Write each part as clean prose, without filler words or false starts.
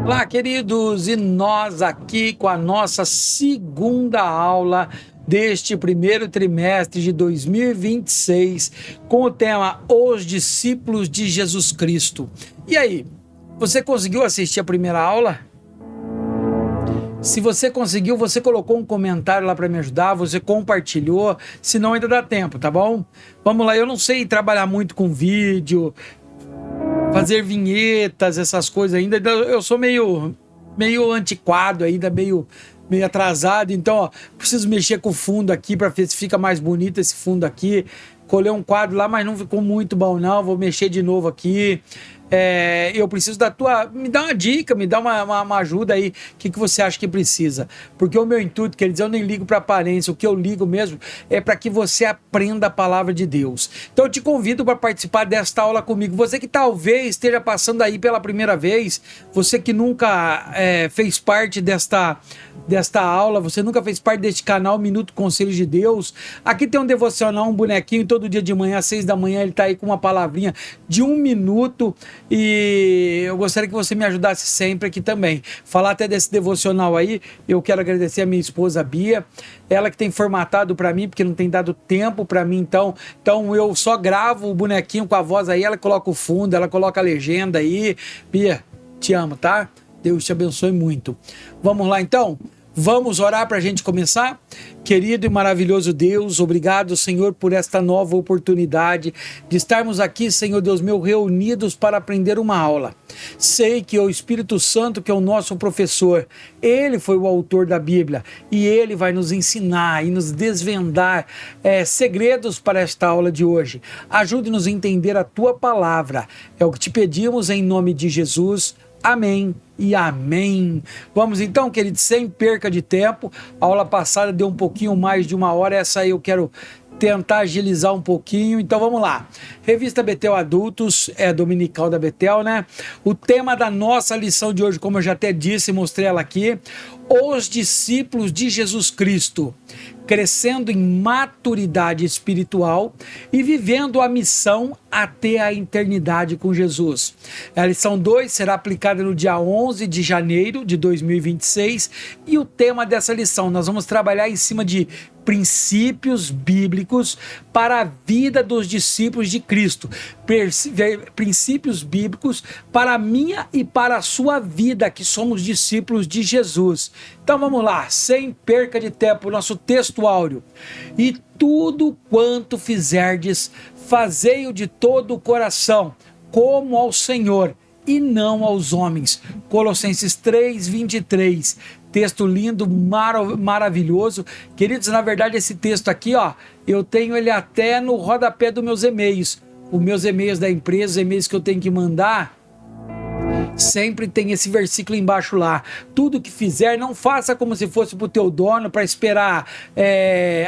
Olá, queridos, e nós aqui com a nossa segunda aula deste primeiro trimestre de 2026, com o tema Os Discípulos de Jesus Cristo. E aí, você conseguiu assistir a primeira aula? Se você conseguiu, você colocou um comentário lá para me ajudar, você compartilhou, senão ainda dá tempo, tá bom? Vamos lá, eu não sei trabalhar muito com vídeo, fazer vinhetas, essas coisas ainda. Eu sou meio antiquado ainda, meio atrasado. Então, ó, preciso mexer com o fundo aqui para ver se fica mais bonito esse fundo aqui. Colei um quadro lá, mas não ficou muito bom não. Vou mexer de novo aqui. Eu preciso da tua... Me dá uma dica, me dá uma ajuda aí. O que você acha que precisa? Porque o meu intuito, quer dizer, eu nem ligo para aparência. O que eu ligo mesmo é para que você aprenda a palavra de Deus. Então eu te convido para participar desta aula comigo. Você que talvez esteja passando aí pela primeira vez, você que nunca fez parte desta aula, você nunca fez parte deste canal Minuto Conselhos de Deus. Aqui tem um devocional, um bonequinho, todo dia de manhã, às 6 da manhã, ele tá aí com uma palavrinha de 1 minuto. E eu gostaria que você me ajudasse sempre aqui também. Falar até desse devocional aí, eu quero agradecer a minha esposa Bia, ela que tem formatado para mim, porque não tem dado tempo para mim, então eu só gravo o bonequinho com a voz aí, ela coloca o fundo, ela coloca a legenda aí. Bia, te amo, tá? Deus te abençoe muito. Vamos lá então? Vamos orar para a gente começar? Querido e maravilhoso Deus, obrigado, Senhor, por esta nova oportunidade de estarmos aqui, Senhor Deus meu, reunidos para aprender uma aula. Sei que o Espírito Santo, que é o nosso professor, ele foi o autor da Bíblia e ele vai nos ensinar e nos desvendar segredos para esta aula de hoje. Ajude-nos a entender a tua palavra. É o que te pedimos em nome de Jesus. Amém e amém. Vamos então, queridos, sem perca de tempo. A aula passada deu um pouquinho mais de 1 hora, essa aí eu quero tentar agilizar um pouquinho, então vamos lá. Revista Betel Adultos, dominical da Betel, né? O tema da nossa lição de hoje, como eu já até disse, mostrei ela aqui, os discípulos de Jesus Cristo, crescendo em maturidade espiritual e vivendo a missão até a eternidade com Jesus. A lição 2 será aplicada no dia 11 de janeiro de 2026 e o tema dessa lição, nós vamos trabalhar em cima de princípios bíblicos para a vida dos discípulos de Cristo. Princípios bíblicos para a minha e para a sua vida, que somos discípulos de Jesus. Então vamos lá, sem perca de tempo, nosso texto áureo. E tudo quanto fizerdes, fazei-o de todo o coração, como ao Senhor, e não aos homens. Colossenses 3:23. Texto lindo, maravilhoso. Queridos, na verdade esse texto aqui, ó, eu tenho ele até no rodapé dos meus e-mails. Os meus e-mails da empresa, os e-mails que eu tenho que mandar, sempre tem esse versículo embaixo lá. Tudo que fizer, não faça como se fosse pro teu dono, para esperar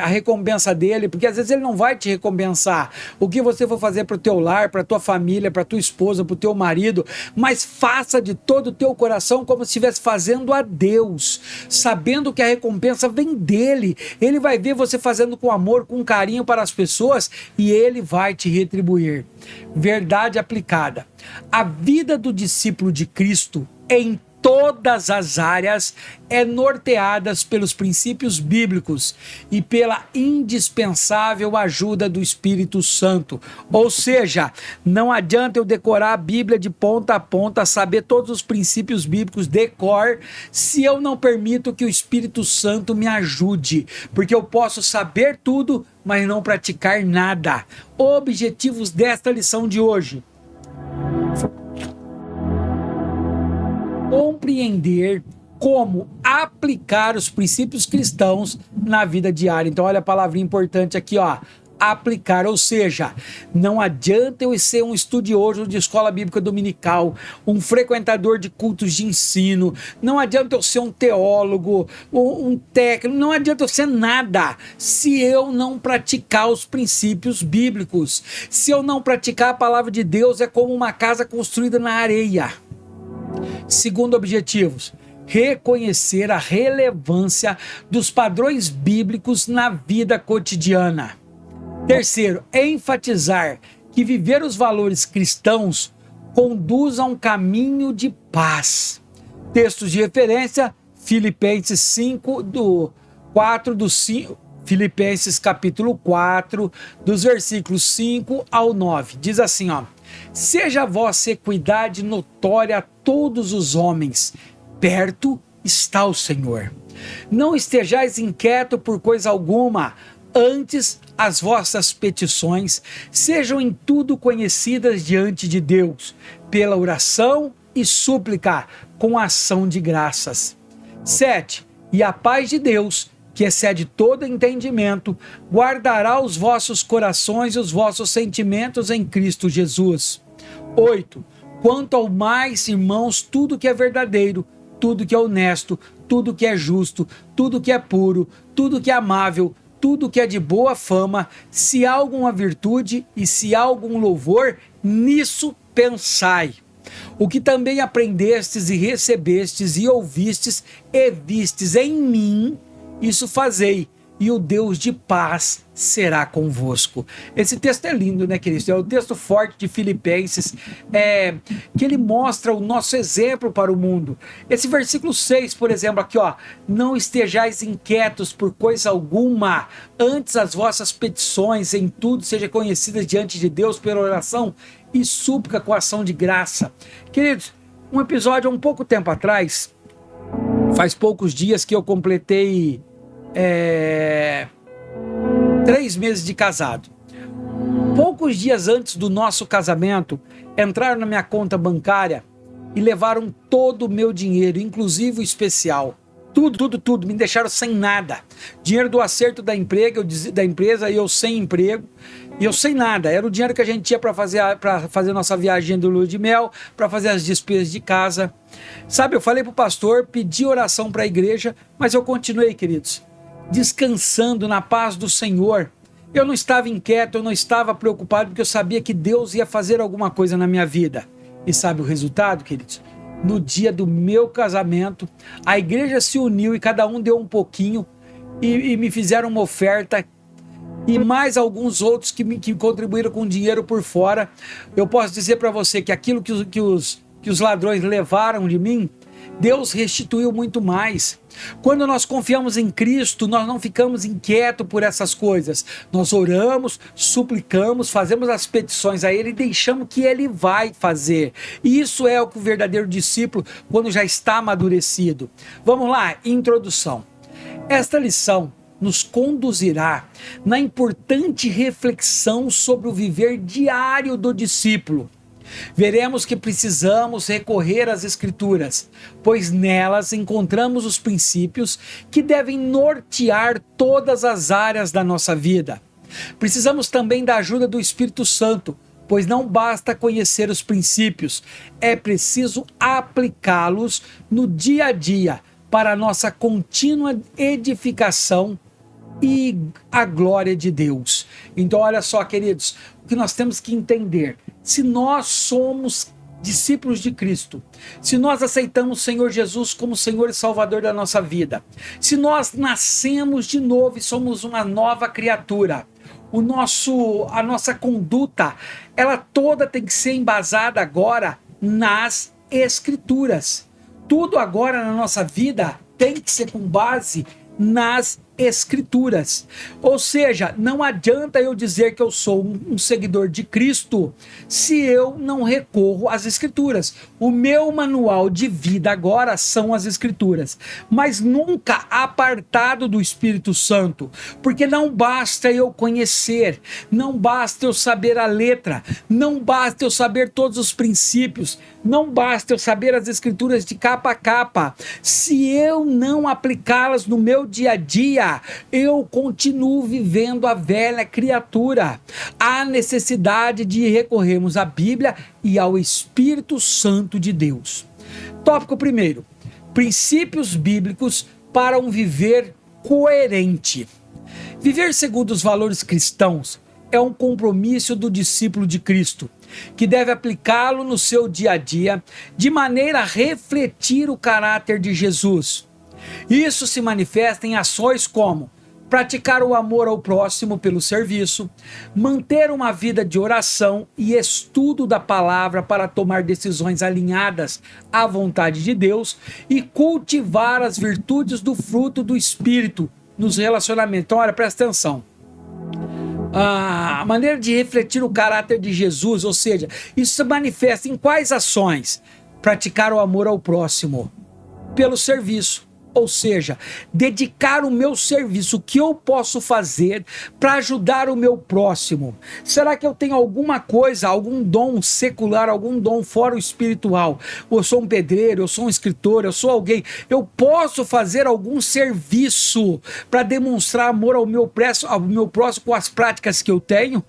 a recompensa dele, porque às vezes ele não vai te recompensar. O que você for fazer pro teu lar, pra tua família, pra tua esposa, pro teu marido, mas faça de todo o teu coração como se estivesse fazendo a Deus, sabendo que a recompensa vem dele. Ele vai ver você fazendo com amor, com carinho para as pessoas e ele vai te retribuir. Verdade aplicada. A vida do discípulo de Cristo em todas as áreas é norteada pelos princípios bíblicos e pela indispensável ajuda do Espírito Santo. Ou seja, não adianta eu decorar a Bíblia de ponta a ponta, saber todos os princípios bíblicos de cor, se eu não permito que o Espírito Santo me ajude, porque eu posso saber tudo, mas não praticar nada. Objetivos desta lição de hoje: compreender como aplicar os princípios cristãos na vida diária. Então olha a palavrinha importante aqui, ó, aplicar, ou seja, não adianta eu ser um estudioso de escola bíblica dominical, um frequentador de cultos de ensino, não adianta eu ser um teólogo, um técnico, não adianta eu ser nada se eu não praticar os princípios bíblicos. Se eu não praticar a palavra de Deus, é como uma casa construída na areia. Segundo objetivos: reconhecer a relevância dos padrões bíblicos na vida cotidiana. Terceiro, enfatizar que viver os valores cristãos conduz a um caminho de paz. Textos de referência, Filipenses 5, do 4 do 5, Filipenses capítulo 4, dos versículos 5 ao 9. Diz assim, ó: seja a vossa equidade notória a todos os homens, perto está o Senhor. Não estejais inquieto por coisa alguma, antes as vossas petições sejam em tudo conhecidas diante de Deus, pela oração e súplica, com ação de graças. 7. E a paz de Deus, que excede todo entendimento, guardará os vossos corações e os vossos sentimentos em Cristo Jesus. 8. Quanto ao mais, irmãos, tudo que é verdadeiro, tudo que é honesto, tudo que é justo, tudo que é puro, tudo que é amável, tudo que é de boa fama, se há alguma virtude e se há algum louvor, nisso pensai. O que também aprendestes e recebestes e ouvistes e vistes em mim, isso fazei, e o Deus de paz será convosco. Esse texto é lindo, né, queridos? É o texto forte de Filipenses, que ele mostra o nosso exemplo para o mundo. Esse versículo 6, por exemplo, aqui, ó: não estejais inquietos por coisa alguma, antes as vossas petições em tudo sejam conhecidas diante de Deus pela oração e súplica com ação de graça. Queridos, um episódio há um pouco tempo atrás, faz poucos dias que eu completei 3 meses de casado. Poucos dias antes do nosso casamento, entraram na minha conta bancária e levaram todo o meu dinheiro, inclusive o especial. Tudo, me deixaram sem nada. Dinheiro do acerto da empresa, e eu sem emprego, e eu sem nada. Era o dinheiro que a gente tinha para fazer nossa viagem do lua de mel, para fazer as despesas de casa. Sabe, eu falei pro pastor, pedi oração para a igreja, mas eu continuei, queridos, descansando na paz do Senhor. Eu não estava inquieto, eu não estava preocupado, porque eu sabia que Deus ia fazer alguma coisa na minha vida. E sabe o resultado, queridos? No dia do meu casamento, a igreja se uniu e cada um deu um pouquinho e me fizeram uma oferta, e mais alguns outros que contribuíram com dinheiro por fora. Eu posso dizer para você que aquilo que os ladrões levaram de mim, Deus restituiu muito mais. Quando nós confiamos em Cristo, nós não ficamos inquietos por essas coisas. Nós oramos, suplicamos, fazemos as petições a Ele e deixamos que Ele vai fazer. E isso é o que o verdadeiro discípulo, quando já está amadurecido. Vamos lá, introdução. Esta lição nos conduzirá na importante reflexão sobre o viver diário do discípulo. Veremos que precisamos recorrer às Escrituras, pois nelas encontramos os princípios que devem nortear todas as áreas da nossa vida. Precisamos também da ajuda do Espírito Santo, pois não basta conhecer os princípios, é preciso aplicá-los no dia a dia para a nossa contínua edificação e a glória de Deus. Então, olha só, queridos, o que nós temos que entender: se nós somos discípulos de Cristo, se nós aceitamos o Senhor Jesus como Senhor e Salvador da nossa vida, se nós nascemos de novo e somos uma nova criatura, a nossa conduta, ela toda tem que ser embasada agora nas Escrituras. Tudo agora na nossa vida tem que ser com base nas Escrituras. Ou seja, não adianta eu dizer que eu sou um seguidor de Cristo se eu não recorro às Escrituras. O meu manual de vida agora são as Escrituras, mas nunca apartado do Espírito Santo, porque não basta eu conhecer, não basta eu saber a letra, não basta eu saber todos os princípios, não basta eu saber as Escrituras de capa a capa. Se eu não aplicá-las no meu dia a dia, eu continuo vivendo a velha criatura. Há necessidade de recorrermos à Bíblia e ao Espírito Santo de Deus. Tópico 1: princípios bíblicos para um viver coerente. Viver segundo os valores cristãos é um compromisso do discípulo de Cristo, que deve aplicá-lo no seu dia a dia, de maneira a refletir o caráter de Jesus. Isso se manifesta em ações como praticar o amor ao próximo pelo serviço, manter uma vida de oração e estudo da palavra para tomar decisões alinhadas à vontade de Deus e cultivar as virtudes do fruto do Espírito nos relacionamentos. Então, olha, presta atenção. A maneira de refletir o caráter de Jesus, ou seja, isso se manifesta em quais ações? Praticar o amor ao próximo pelo serviço. Ou seja, dedicar o meu serviço, o que eu posso fazer para ajudar o meu próximo. Será que eu tenho alguma coisa, algum dom secular, algum dom fora o espiritual? Eu sou um pedreiro, eu sou um escritor, eu sou alguém. Eu posso fazer algum serviço para demonstrar amor ao meu próximo com as práticas que eu tenho?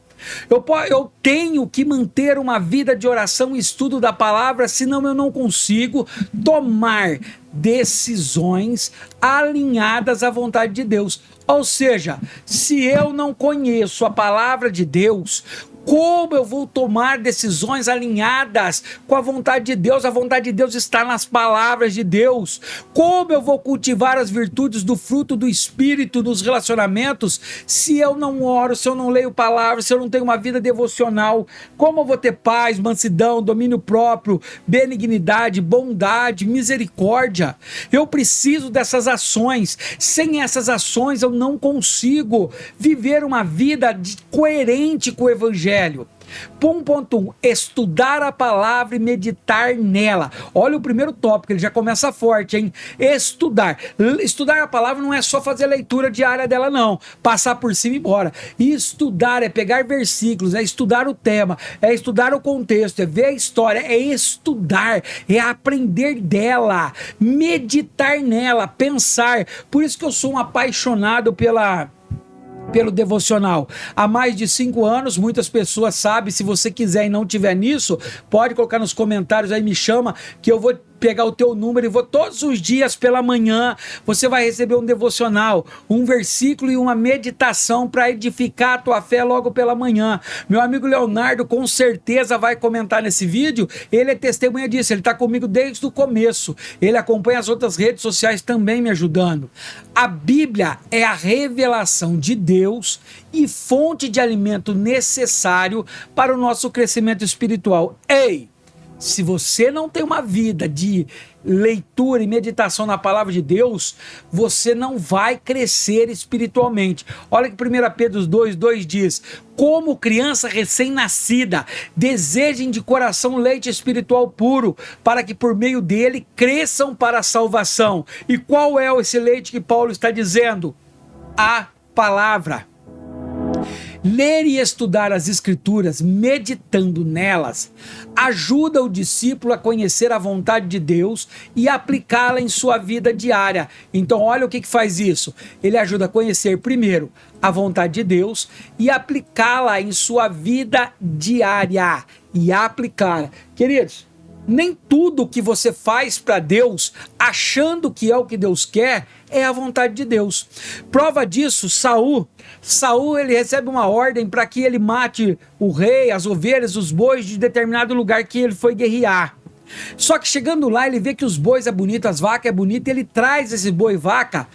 Eu tenho que manter uma vida de oração e estudo da palavra, senão eu não consigo tomar decisões alinhadas à vontade de Deus. Ou seja, se eu não conheço a palavra de Deus, como eu vou tomar decisões alinhadas com a vontade de Deus? A vontade de Deus está nas palavras de Deus. Como eu vou cultivar as virtudes do fruto do Espírito nos relacionamentos se eu não oro, se eu não leio palavras, se eu não tenho uma vida devocional? Como eu vou ter paz, mansidão, domínio próprio, benignidade, bondade, misericórdia? Eu preciso dessas ações. Sem essas ações eu não consigo viver uma vida coerente com o Evangelho. 1.1, estudar a palavra e meditar nela. Olha o primeiro tópico, ele já começa forte, hein? Estudar. Estudar a palavra não é só fazer leitura diária dela, não. Passar por cima e embora. Estudar é pegar versículos, é estudar o tema, é estudar o contexto, é ver a história, é estudar, é aprender dela, meditar nela, pensar. Por isso que eu sou um apaixonado pelo devocional. Há mais de 5 anos, muitas pessoas sabem. Se você quiser e não tiver nisso, pode colocar nos comentários aí, me chama, que eu vou pegar o teu número e vou todos os dias pela manhã, você vai receber um devocional, um versículo e uma meditação para edificar a tua fé logo pela manhã. Meu amigo Leonardo com certeza vai comentar nesse vídeo, ele é testemunha disso, ele está comigo desde o começo, ele acompanha as outras redes sociais também me ajudando. A Bíblia é a revelação de Deus e fonte de alimento necessário para o nosso crescimento espiritual. Ei! Se você não tem uma vida de leitura e meditação na palavra de Deus, você não vai crescer espiritualmente. Olha que 1 Pedro 2:2 diz: como criança recém-nascida, desejem de coração leite espiritual puro, para que por meio dele cresçam para a salvação. E qual é esse leite que Paulo está dizendo? A palavra. Ler e estudar as Escrituras, meditando nelas, ajuda o discípulo a conhecer a vontade de Deus e aplicá-la em sua vida diária. Então, olha o que faz isso. Ele ajuda a conhecer, primeiro, a vontade de Deus e aplicá-la em sua vida diária. E aplicar. Queridos, nem tudo que você faz para Deus, achando que é o que Deus quer, é a vontade de Deus. Prova disso, Saul, ele recebe uma ordem para que ele mate o rei, as ovelhas, os bois de determinado lugar que ele foi guerrear. Só que chegando lá, ele vê que os bois é bonito, as vacas é bonito, e ele traz esse boi e vaca,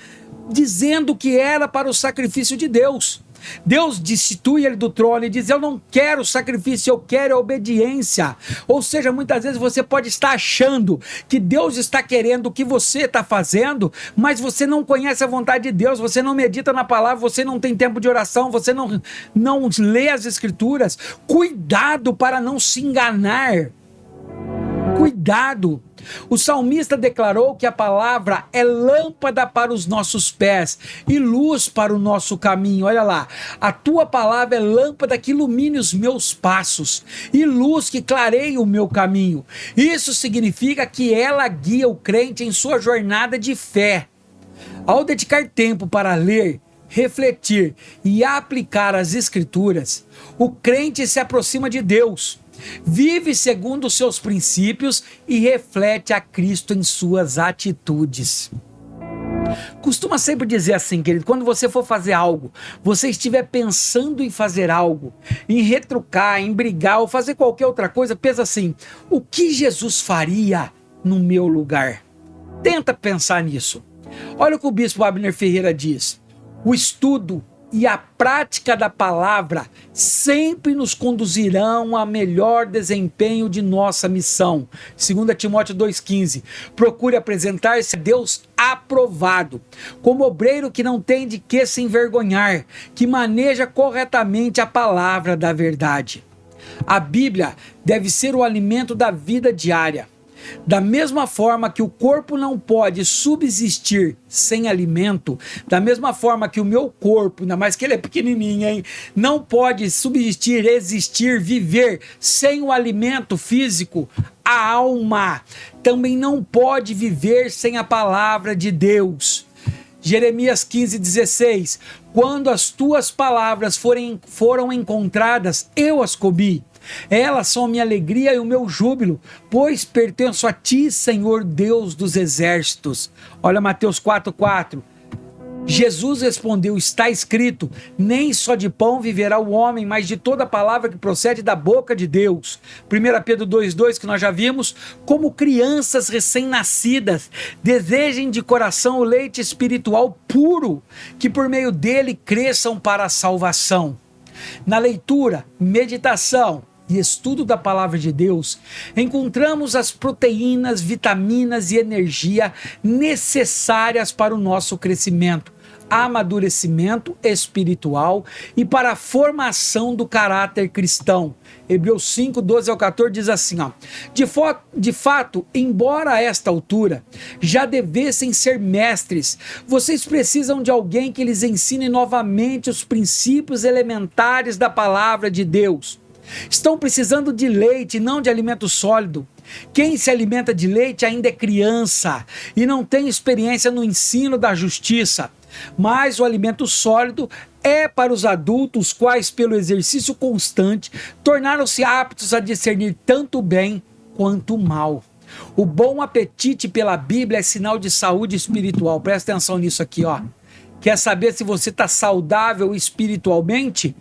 dizendo que era para o sacrifício de Deus. Deus destitui ele do trono e diz: eu não quero sacrifício, eu quero a obediência. Ou seja, muitas vezes você pode estar achando que Deus está querendo o que você está fazendo, mas você não conhece a vontade de Deus, você não medita na palavra, você não tem tempo de oração, você não lê as Escrituras. Cuidado para não se enganar. Cuidado. O salmista declarou que a palavra é lâmpada para os nossos pés e luz para o nosso caminho. Olha lá, a tua palavra é lâmpada que ilumine os meus passos e luz que clareie o meu caminho. Isso significa que ela guia o crente em sua jornada de fé. Ao dedicar tempo para ler, refletir e aplicar as Escrituras, o crente se aproxima de Deus, vive segundo os seus princípios e reflete a Cristo em suas atitudes. Costuma sempre dizer assim, querido, quando você for fazer algo, você estiver pensando em fazer algo, em retrucar, em brigar ou fazer qualquer outra coisa, pensa assim: o que Jesus faria no meu lugar? Tenta pensar nisso. Olha o que o bispo Abner Ferreira diz: O estudo e a prática da palavra sempre nos conduzirão a melhor desempenho de nossa missão. 2 Timóteo 2,15. Procure apresentar-se a Deus aprovado, como obreiro que não tem de que se envergonhar, que maneja corretamente a palavra da verdade. A Bíblia deve ser o alimento da vida diária. Da mesma forma que o corpo não pode subsistir sem alimento, da mesma forma que o meu corpo, ainda mais que ele é pequenininho, hein, não pode subsistir, existir, viver sem o alimento físico, a alma também não pode viver sem a palavra de Deus. Jeremias 15,16. Quando as tuas palavras foram encontradas, eu as comi. Elas são a minha alegria e o meu júbilo, pois pertenço a ti, Senhor Deus dos exércitos. Olha Mateus 4,4. Jesus respondeu: está escrito, nem só de pão viverá o homem, mas de toda palavra que procede da boca de Deus. 1 Pedro 2,2, que nós já vimos, como crianças recém-nascidas, desejem de coração o leite espiritual puro, que por meio dele cresçam para a salvação. Na leitura, meditação e estudo da palavra de Deus, encontramos as proteínas, vitaminas e energia necessárias para o nosso crescimento, amadurecimento espiritual e para a formação do caráter cristão. Hebreus 5:12-14 diz assim, ó: de fato, embora a esta altura já devessem ser mestres, vocês precisam de alguém que lhes ensine novamente os princípios elementares da palavra de Deus. Estão precisando de leite, não de alimento sólido. Quem se alimenta de leite ainda é criança e não tem experiência no ensino da justiça. Mas o alimento sólido é para os adultos, quais pelo exercício constante tornaram-se aptos a discernir tanto o bem quanto o mal. O bom apetite pela Bíblia é sinal de saúde espiritual. Presta atenção nisso aqui, ó. Quer saber se você está saudável espiritualmente?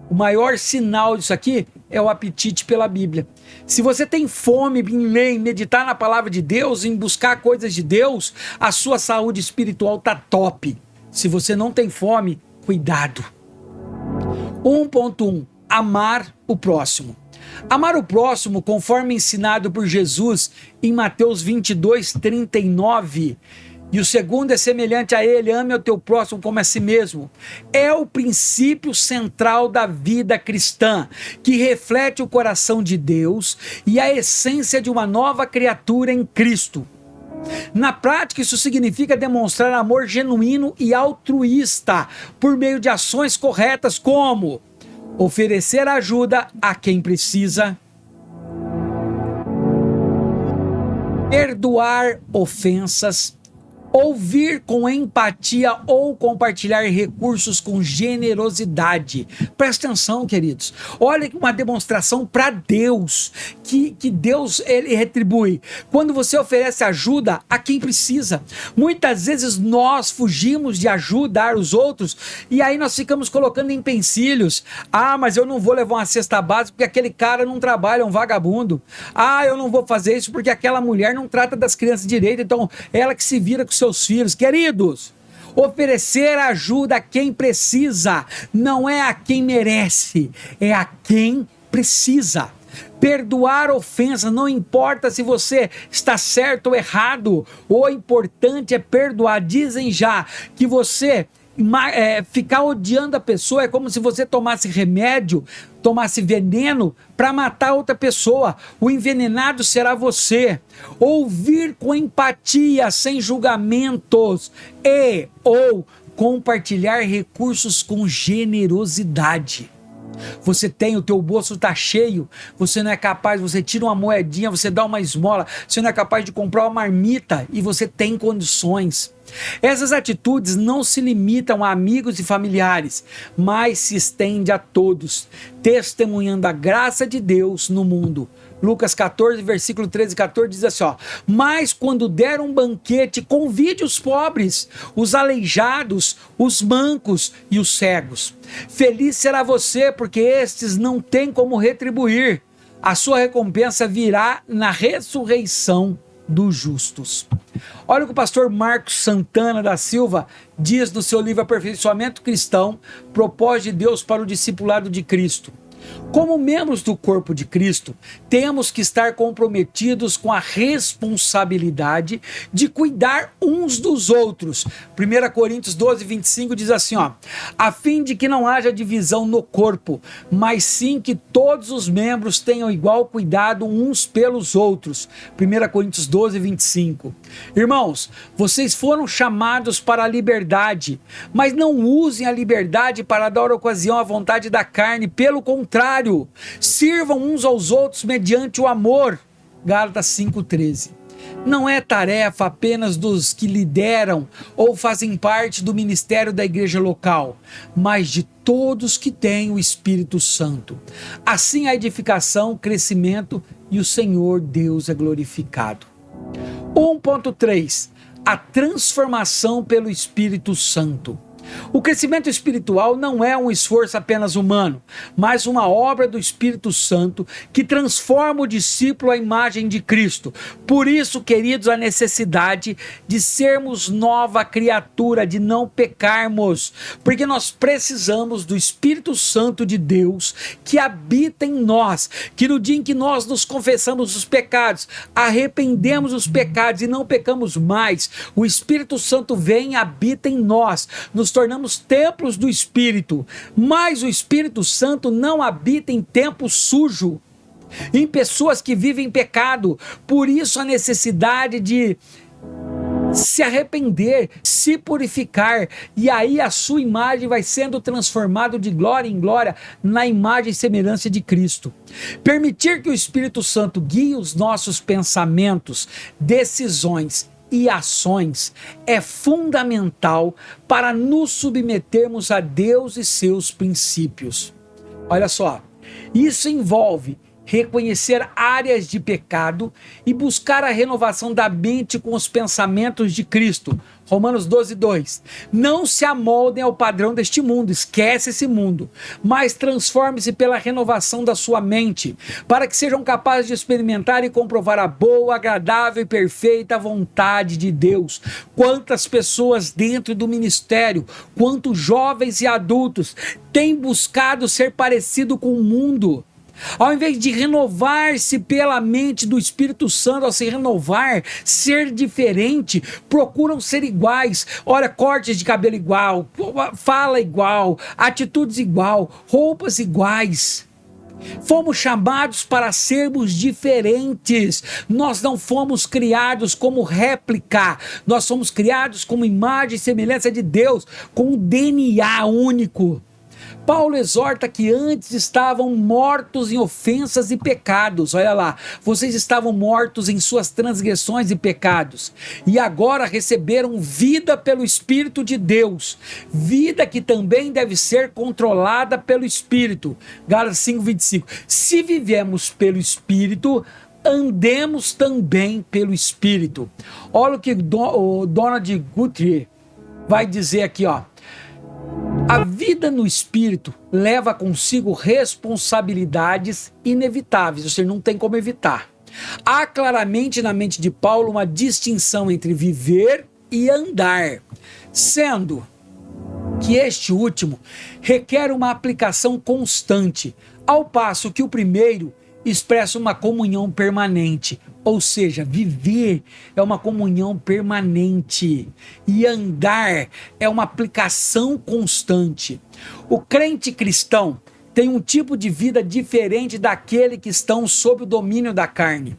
O maior sinal disso aqui é o apetite pela Bíblia. Se você tem fome em ler, em meditar na palavra de Deus, em buscar coisas de Deus, a sua saúde espiritual está top. Se você não tem fome, cuidado. 1.1. Amar o próximo. Amar o próximo, conforme ensinado por Jesus em Mateus 22:39. E o segundo é semelhante a ele: ame ao teu próximo como a si mesmo. É o princípio central da vida cristã, que reflete o coração de Deus e a essência de uma nova criatura em Cristo. Na prática, isso significa demonstrar amor genuíno e altruísta por meio de ações corretas, como oferecer ajuda a quem precisa, perdoar ofensas, ouvir com empatia ou compartilhar recursos com generosidade. Presta atenção, queridos. Olha uma demonstração para Deus, que Deus ele retribui. Quando você oferece ajuda a quem precisa. Muitas vezes nós fugimos de ajudar os outros e aí nós ficamos colocando empecilhos. Ah, mas eu não vou levar uma cesta básica porque aquele cara não trabalha, é um vagabundo. Ah, eu não vou fazer isso porque aquela mulher não trata das crianças direito, então ela que se vira com seus filhos. Queridos, oferecer ajuda a quem precisa, não é a quem merece, é a quem precisa. Perdoar ofensas, não importa se você está certo ou errado, o importante é perdoar. Dizem já que você ficar odiando a pessoa é como se você tomasse remédio, tomasse veneno para matar outra pessoa. O envenenado será você. Ouvir com empatia, sem julgamentos, ou compartilhar recursos com generosidade. Você tem, o teu bolso está cheio, você não é capaz, você tira uma moedinha, você dá uma esmola, você não é capaz de comprar uma marmita e você tem condições. Essas atitudes não se limitam a amigos e familiares, mas se estende a todos, testemunhando a graça de Deus no mundo. Lucas 14, versículo 13 e 14 diz assim, ó: mas quando der um banquete, convide os pobres, os aleijados, os mancos e os cegos. Feliz será você, porque estes não têm como retribuir. A sua recompensa virá na ressurreição dos justos. Olha o que o pastor Marcos Santana da Silva diz no seu livro Aperfeiçoamento Cristão, Propósito de Deus para o Discipulado de Cristo. Como membros do corpo de Cristo, temos que estar comprometidos com a responsabilidade de cuidar uns dos outros. 1 Coríntios 12, 25 diz assim, a fim de que não haja divisão no corpo, mas sim que todos os membros tenham igual cuidado uns pelos outros. 1 Coríntios 12, 25. Irmãos, vocês foram chamados para a liberdade, mas não usem a liberdade para dar ocasião à vontade da carne, pelo contrário, sirvam uns aos outros mediante o amor. Gálatas 5,13. Não é tarefa apenas dos que lideram ou fazem parte do ministério da igreja local, mas de todos que têm o Espírito Santo. Assim a edificação, o crescimento e o Senhor Deus é glorificado. 1.3. A transformação pelo Espírito Santo. O crescimento espiritual não é um esforço apenas humano, mas uma obra do Espírito Santo que transforma o discípulo à imagem de Cristo. Por isso, queridos, a necessidade de sermos nova criatura, de não pecarmos, porque nós precisamos do Espírito Santo de Deus que habita em nós, que no dia em que nós nos confessamos os pecados, arrependemos os pecados e não pecamos mais, o Espírito Santo vem e habita em nós, nos tornamos templos do Espírito, mas o Espírito Santo não habita em templo sujo, em pessoas que vivem em pecado. Por isso a necessidade de se arrepender, se purificar, e aí a sua imagem vai sendo transformada de glória em glória na imagem e semelhança de Cristo. Permitir que o Espírito Santo guie os nossos pensamentos, decisões e ações é fundamental para nos submetermos a Deus e seus princípios. Olha só, isso envolve reconhecer áreas de pecado e buscar a renovação da mente com os pensamentos de Cristo. Romanos 12:2. Não se amoldem ao padrão deste mundo, esquece esse mundo, mas transforme-se pela renovação da sua mente, para que sejam capazes de experimentar e comprovar a boa, agradável e perfeita vontade de Deus. Quantas pessoas dentro do ministério, quantos jovens e adultos têm buscado ser parecido com o mundo, ao invés de renovar-se pela mente do Espírito Santo, ao se renovar, ser diferente, procuram ser iguais. Olha, cortes de cabelo igual, fala igual, atitudes igual, roupas iguais. Fomos chamados para sermos diferentes. Nós não fomos criados como réplica, nós fomos criados como imagem e semelhança de Deus, com um DNA único. Paulo exorta que antes estavam mortos em ofensas e pecados. Olha lá, vocês estavam mortos em suas transgressões e pecados, e agora receberam vida pelo Espírito de Deus, vida que também deve ser controlada pelo Espírito. Gálatas 5:25. Se vivemos pelo Espírito, andemos também pelo Espírito. Olha o que o Donald Guthrie vai dizer aqui, A vida no Espírito leva consigo responsabilidades inevitáveis, ou seja, não tem como evitar. Há claramente na mente de Paulo uma distinção entre viver e andar, sendo que este último requer uma aplicação constante, ao passo que o primeiro expressa uma comunhão permanente. Ou seja, viver é uma comunhão permanente e andar é uma aplicação constante. O crente cristão tem um tipo de vida diferente daquele que estão sob o domínio da carne.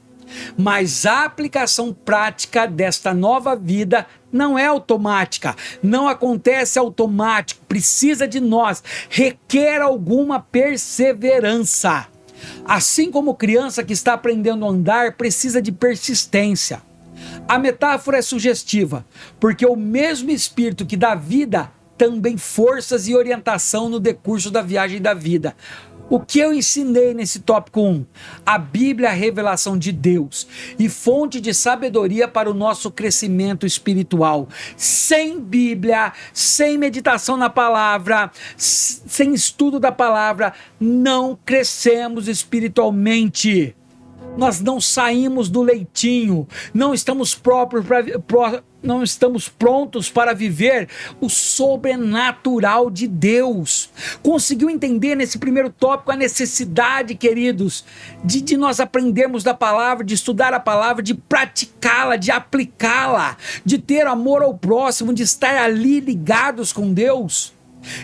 Mas a aplicação prática desta nova vida não é automática, não acontece automático, precisa de nós, requer alguma perseverança. Assim como criança que está aprendendo a andar precisa de persistência. A metáfora é sugestiva, porque o mesmo Espírito que dá vida também forças e orientação no decurso da viagem da vida. O que eu ensinei nesse tópico 1? A Bíblia é a revelação de Deus e fonte de sabedoria para o nosso crescimento espiritual. Sem Bíblia, sem meditação na palavra, sem estudo da palavra, não crescemos espiritualmente. Nós não saímos do leitinho, não estamos prontos para viver o sobrenatural de Deus. Conseguiu entender nesse primeiro tópico a necessidade, queridos, de nós aprendermos da palavra, de estudar a palavra, de praticá-la, de aplicá-la, de ter amor ao próximo, de estar ali ligados com Deus?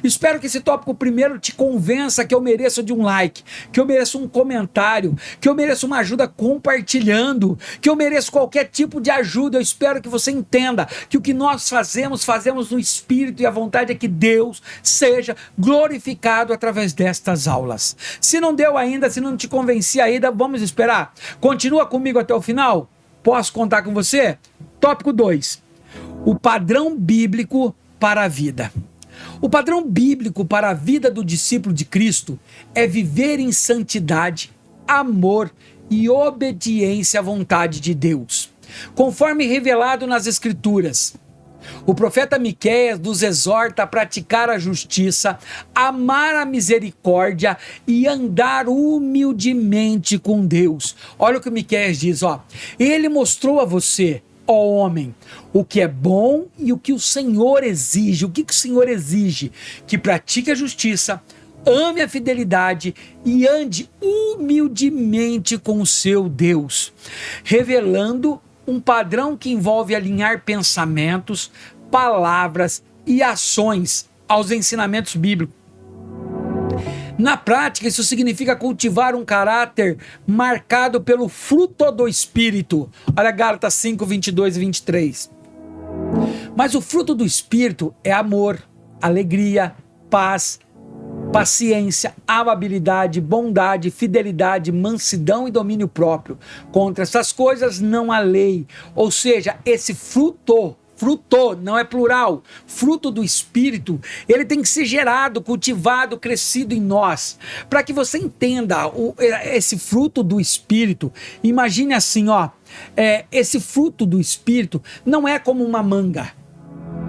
Espero que esse tópico primeiro te convença que eu mereço de um like, que eu mereço um comentário, que eu mereço uma ajuda compartilhando, que eu mereço qualquer tipo de ajuda. Eu espero que você entenda que o que nós fazemos no Espírito, e a vontade é que Deus seja glorificado através destas aulas. Se não deu ainda, se não te convenci ainda, vamos esperar. Continua comigo até o final? Posso contar com você? Tópico 2. O padrão bíblico para a vida. O padrão bíblico para a vida do discípulo de Cristo é viver em santidade, amor e obediência à vontade de Deus, conforme revelado nas Escrituras. O profeta Miqueias nos exorta a praticar a justiça, amar a misericórdia e andar humildemente com Deus. Olha o que Miqueias diz, ó. Ele mostrou a você, ó homem, o que é bom e o que o Senhor exige. O que o Senhor exige? Que pratique a justiça, ame a fidelidade e ande humildemente com o seu Deus, revelando um padrão que envolve alinhar pensamentos, palavras e ações aos ensinamentos bíblicos. Na prática, isso significa cultivar um caráter marcado pelo fruto do Espírito. Olha Gálatas 5, 22 e 23. Mas o fruto do Espírito é amor, alegria, paz, paciência, amabilidade, bondade, fidelidade, mansidão e domínio próprio. Contra essas coisas não há lei. Ou seja, esse fruto, não é plural, fruto do Espírito, ele tem que ser gerado, cultivado, crescido em nós. Para que você entenda esse fruto do Espírito, imagine assim, ó, esse fruto do Espírito não é como uma manga,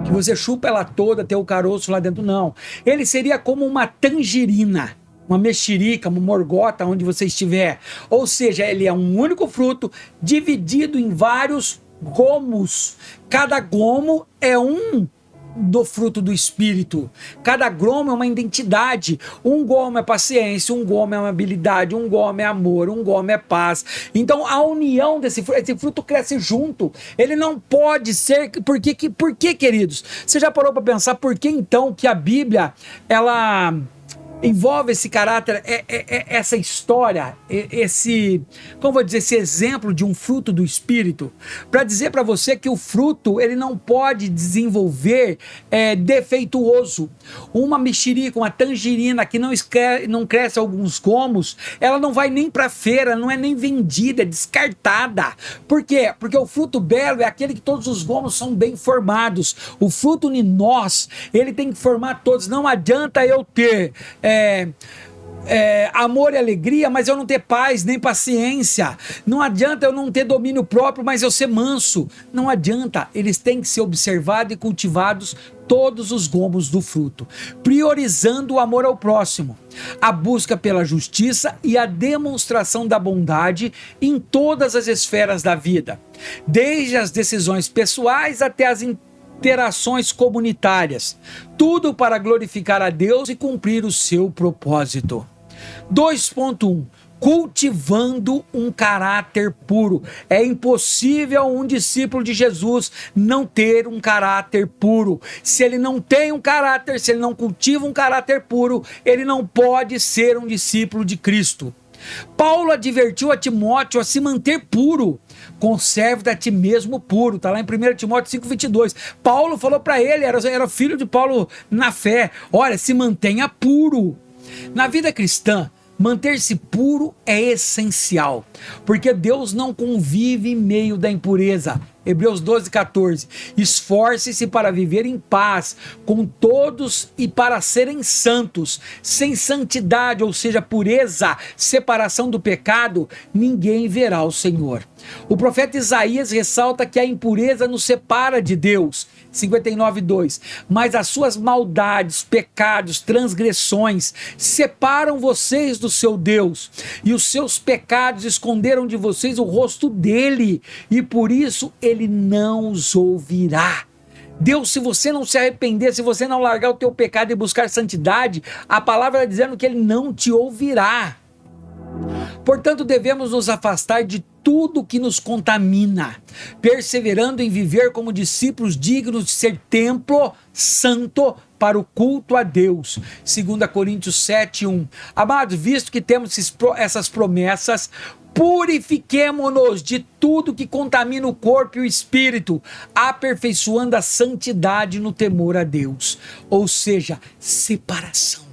que você chupa ela toda, tem o caroço lá dentro, não. Ele seria como uma tangerina, uma mexerica, uma morgota, onde você estiver. Ou seja, ele é um único fruto, dividido em vários gomos. Cada gomo é um do fruto do Espírito. Cada gomo é uma identidade. Um gomo é paciência, um gomo é amabilidade, um gomo é amor, um gomo é paz. Então a união esse fruto cresce junto. Ele não pode ser... Por que, queridos? Você já parou para pensar por que então que a Bíblia, ela envolve esse caráter, essa história, esse exemplo de um fruto do Espírito, para dizer para você que o fruto, ele não pode desenvolver defeituoso. Uma mexerica, uma tangerina que não cresce alguns gomos, ela não vai nem para feira, não é nem vendida, é descartada. Por quê? Porque o fruto belo é aquele que todos os gomos são bem formados. O fruto em nós, ele tem que formar todos. Não adianta eu ter amor e alegria, mas eu não ter paz nem paciência. Não adianta eu não ter domínio próprio, mas eu ser manso. Não adianta. Eles têm que ser observados e cultivados, todos os gomos do fruto, priorizando o amor ao próximo, a busca pela justiça e a demonstração da bondade em todas as esferas da vida, desde as decisões pessoais até as interações comunitárias, tudo para glorificar a Deus e cumprir o seu propósito. 2.1. Cultivando um caráter puro. É impossível um discípulo de Jesus não ter um caráter puro. Se ele não tem um caráter, se ele não cultiva um caráter puro, ele não pode ser um discípulo de Cristo. Paulo advertiu a Timóteo a se manter puro. Conserve a ti mesmo puro. Está lá em 1 Timóteo 5,22. Paulo falou para ele, era filho de Paulo na fé. Olha, se mantenha puro. Na vida cristã, manter-se puro é essencial, porque Deus não convive em meio da impureza. Hebreus 12:14. Esforce-se para viver em paz com todos e para serem santos. Sem santidade, ou seja, pureza, separação do pecado, ninguém verá o Senhor. O profeta Isaías ressalta que a impureza nos separa de Deus. 59:2. Mas as suas maldades, pecados, transgressões separam vocês do seu Deus, e os seus pecados esconderam de vocês o rosto dele, e por isso ele não os ouvirá. Deus, se você não se arrepender, se você não largar o teu pecado e buscar santidade, a palavra está dizendo que ele não te ouvirá. Portanto, devemos nos afastar de tudo que nos contamina, perseverando em viver como discípulos dignos de ser templo santo para o culto a Deus. 2 Coríntios 7:1. Amados, visto que temos essas promessas, purifiquemo-nos de tudo que contamina o corpo e o espírito, aperfeiçoando a santidade no temor a Deus. Ou seja, separação.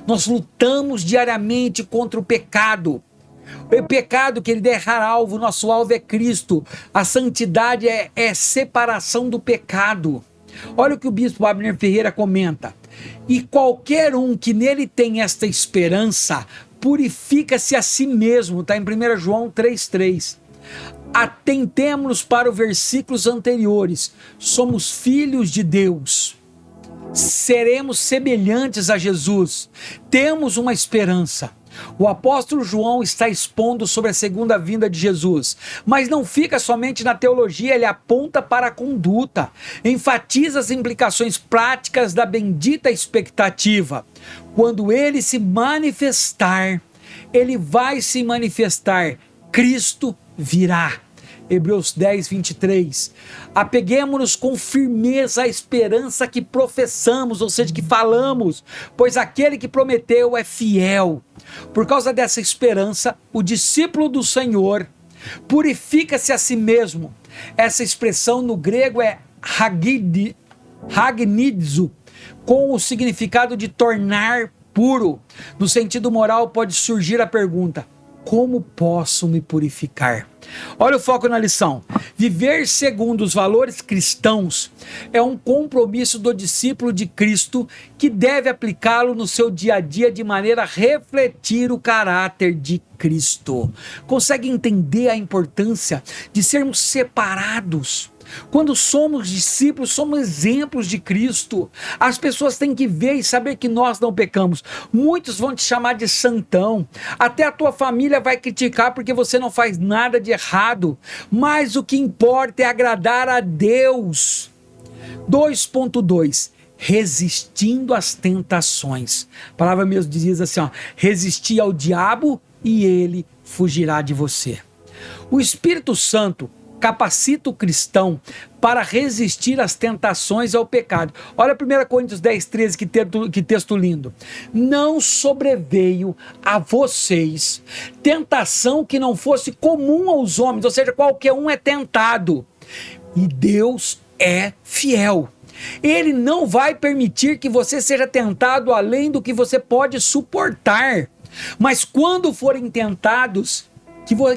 Nós lutamos diariamente contra o pecado. O pecado, que ele é alvo, nosso alvo é Cristo. A santidade é separação do pecado. Olha o que o bispo Abner Ferreira comenta. E qualquer um que nele tem esta esperança, purifica-se a si mesmo. Está em 1 João 3:3. Atentemo-nos para os versículos anteriores. Somos filhos de Deus. Seremos semelhantes a Jesus. Temos uma esperança. O apóstolo João está expondo sobre a segunda vinda de Jesus, mas não fica somente na teologia, ele aponta para a conduta, enfatiza as implicações práticas da bendita expectativa. Quando ele se manifestar, ele vai se manifestar, Cristo virá. Hebreus 10:23. Apeguemo-nos com firmeza à esperança que professamos, ou seja, que falamos, pois aquele que prometeu é fiel. Por causa dessa esperança, o discípulo do Senhor purifica-se a si mesmo. Essa expressão no grego é hagnizo, com o significado de tornar puro. No sentido moral, pode surgir a pergunta: como posso me purificar? Olha o foco na lição. Viver segundo os valores cristãos é um compromisso do discípulo de Cristo que deve aplicá-lo no seu dia a dia de maneira a refletir o caráter de Cristo. Consegue entender a importância de sermos separados? Quando somos discípulos, somos exemplos de Cristo. As pessoas têm que ver e saber que nós não pecamos. Muitos vão te chamar de santão. Até a tua família vai criticar porque você não faz nada de errado. Mas o que importa é agradar a Deus. 2.2. Resistindo às tentações. A palavra mesmo diz assim, resistir ao diabo e ele fugirá de você. O Espírito Santo capacita o cristão para resistir às tentações e ao pecado. Olha 1 Coríntios 10:13, que texto lindo. Não sobreveio a vocês tentação que não fosse comum aos homens, ou seja, qualquer um é tentado. E Deus é fiel. Ele não vai permitir que você seja tentado além do que você pode suportar. Mas quando forem tentados,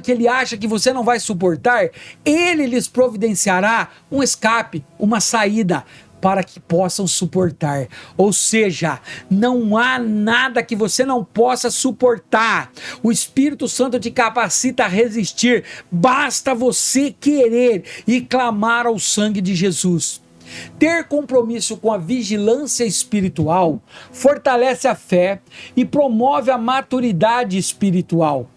que ele acha que você não vai suportar, ele lhes providenciará um escape, uma saída, para que possam suportar. Ou seja, não há nada que você não possa suportar. O Espírito Santo te capacita a resistir, basta você querer e clamar ao sangue de Jesus. Ter compromisso com a vigilância espiritual fortalece a fé e promove a maturidade espiritual.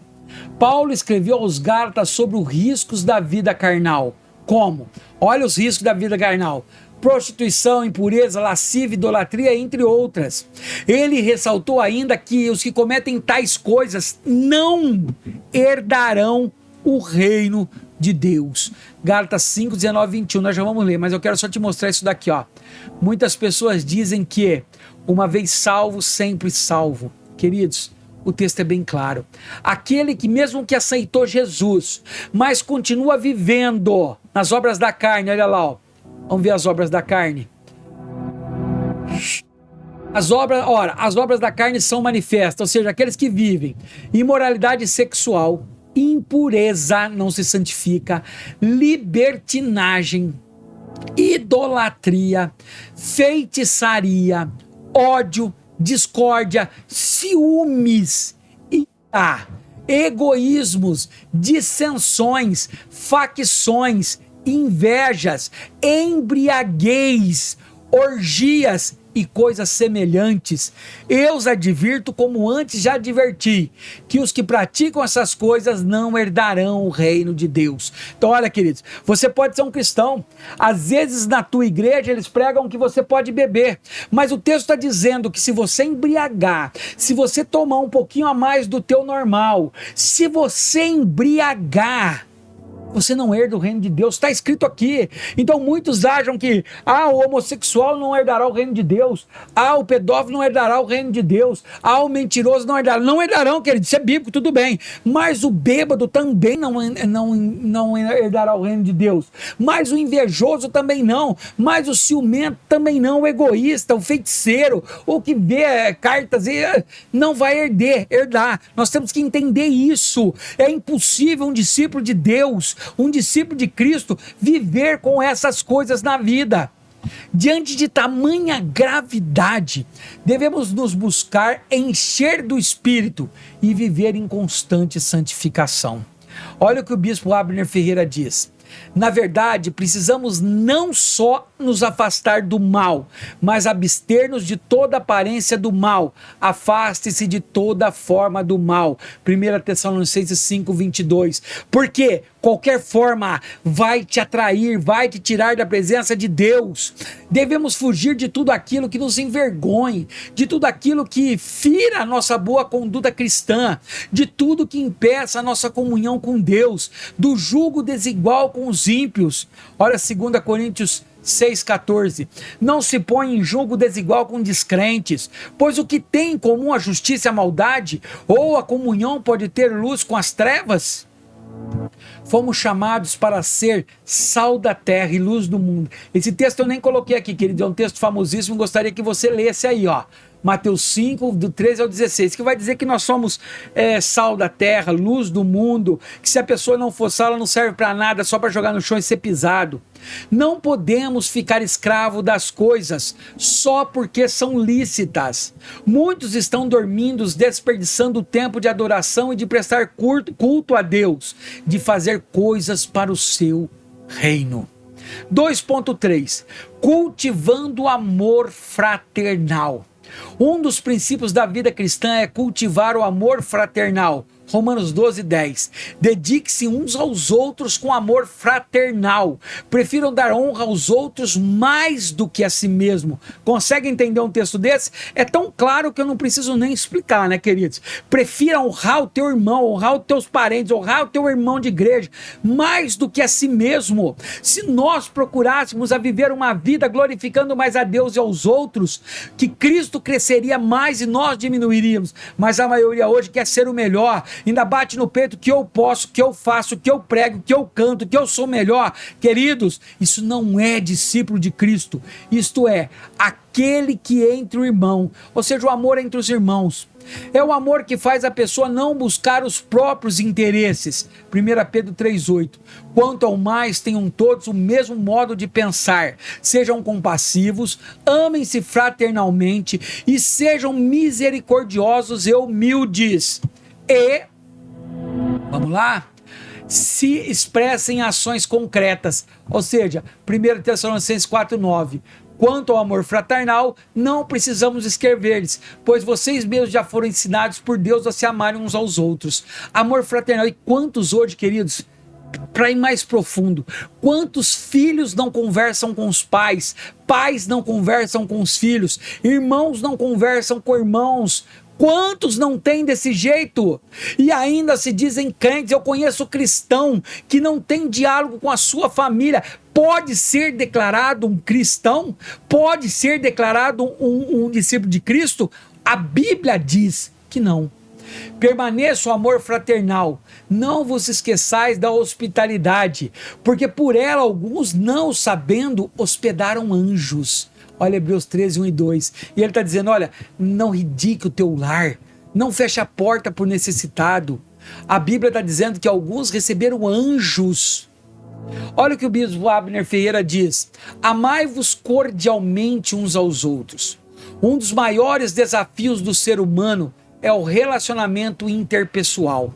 Paulo escreveu aos Gálatas sobre os riscos da vida carnal. Como? Olha os riscos da vida carnal: prostituição, impureza, lascívia, idolatria, entre outras. Ele ressaltou ainda que os que cometem tais coisas não herdarão o reino de Deus. Gálatas 5, 19, 21, nós já vamos ler, mas eu quero só te mostrar isso daqui, Muitas pessoas dizem que uma vez salvo, sempre salvo. Queridos, o texto é bem claro. Aquele que mesmo que aceitou Jesus, mas continua vivendo nas obras da carne, olha lá, vamos ver as obras da carne. As obras da carne são manifestas, ou seja, aqueles que vivem imoralidade sexual, impureza não se santifica, libertinagem, idolatria, feitiçaria, ódio, discórdia, ciúmes, ira, egoísmos, dissensões, facções, invejas, embriaguez, orgias e coisas semelhantes. Eu os advirto, como antes já adverti, que os que praticam essas coisas não herdarão o reino de Deus. Então olha, queridos, você pode ser um cristão, às vezes na tua igreja eles pregam que você pode beber, mas o texto está dizendo que se você embriagar, se você tomar um pouquinho a mais do teu normal, se você embriagar, você não herda o reino de Deus, está escrito aqui. Então muitos acham que o homossexual não herdará o reino de Deus, o pedófilo não herdará o reino de Deus, o mentiroso não herdará. Não herdarão, querido, isso é bíblico, tudo bem, mas o bêbado também não herdará o reino de Deus, mas o invejoso também não, mas o ciumento também não, o egoísta, o feiticeiro, o que vê cartas não vai herdar. Nós temos que entender isso. É impossível um discípulo de Deus, um discípulo de Cristo, viver com essas coisas na vida. Diante de tamanha gravidade, devemos nos buscar encher do Espírito e viver em constante santificação. Olha o que o bispo Abner Ferreira diz: na verdade, precisamos não só nos afastar do mal, mas abster-nos de toda aparência do mal. Afaste-se de toda forma do mal. 1 Tessalonicenses 5:22. Porque qualquer forma vai te atrair, vai te tirar da presença de Deus. Devemos fugir de tudo aquilo que nos envergonhe, de tudo aquilo que fira a nossa boa conduta cristã, de tudo que impeça a nossa comunhão com Deus, do jugo desigual com os ímpios. Olha 2 Coríntios 6,14. Não se põe em julgo desigual com descrentes, pois o que tem em comum a justiça e a maldade, ou a comunhão pode ter luz com as trevas? Fomos chamados para ser sal da terra e luz do mundo. Esse texto eu nem coloquei aqui, querido, é um texto famosíssimo, gostaria que você lesse aí, ó. Mateus 5, do 13 ao 16, que vai dizer que nós somos sal da terra, luz do mundo, que se a pessoa não for sal, ela não serve para nada, só para jogar no chão e ser pisado. Não podemos ficar escravos das coisas só porque são lícitas. Muitos estão dormindo, desperdiçando o tempo de adoração e de prestar culto a Deus, de fazer coisas para o seu reino. 2.3. Cultivando o amor fraternal. Um dos princípios da vida cristã é cultivar o amor fraternal. Romanos 12:10. Dedique-se uns aos outros com amor fraternal. Prefiram dar honra aos outros mais do que a si mesmo. Consegue entender um texto desse? É tão claro que eu não preciso nem explicar, né, queridos? Prefira honrar o teu irmão, honrar os teus parentes, honrar o teu irmão de igreja, mais do que a si mesmo. Se nós procurássemos a viver uma vida glorificando mais a Deus e aos outros, que Cristo cresceria mais e nós diminuiríamos. Mas a maioria hoje quer ser o melhor, ainda bate no peito que eu posso, que eu faço, que eu prego, que eu canto, que eu sou melhor. Queridos, isso não é discípulo de Cristo. Isto é, aquele que entre o irmão, ou seja, o amor entre os irmãos. É o amor que faz a pessoa não buscar os próprios interesses. 1 Pedro 3,8. Quanto ao mais, tenham todos o mesmo modo de pensar. Sejam compassivos, amem-se fraternalmente e sejam misericordiosos e humildes. E, vamos lá, se expressem em ações concretas. Ou seja, 1 Tessalonicenses 4,9. Quanto ao amor fraternal, não precisamos escrever-lhes, pois vocês mesmos já foram ensinados por Deus a se amarem uns aos outros. Amor fraternal. E quantos hoje, queridos, para ir mais profundo, quantos filhos não conversam com os pais, pais não conversam com os filhos, irmãos não conversam com irmãos? Quantos não tem desse jeito? E ainda se dizem crentes. Eu conheço cristão que não tem diálogo com a sua família. Pode ser declarado um cristão? Pode ser declarado um discípulo de Cristo? A Bíblia diz que não. Permaneça o amor fraternal. Não vos esqueçais da hospitalidade, porque por ela alguns, não sabendo, hospedaram anjos. Olha Hebreus 13, 1 e 2. E ele está dizendo, olha, não ridique o teu lar, não feche a porta por necessitado, A Bíblia está dizendo que alguns receberam anjos. Olha o que o bispo Abner Ferreira diz: amai-vos cordialmente uns aos outros. Um dos maiores desafios do ser humano é o relacionamento interpessoal.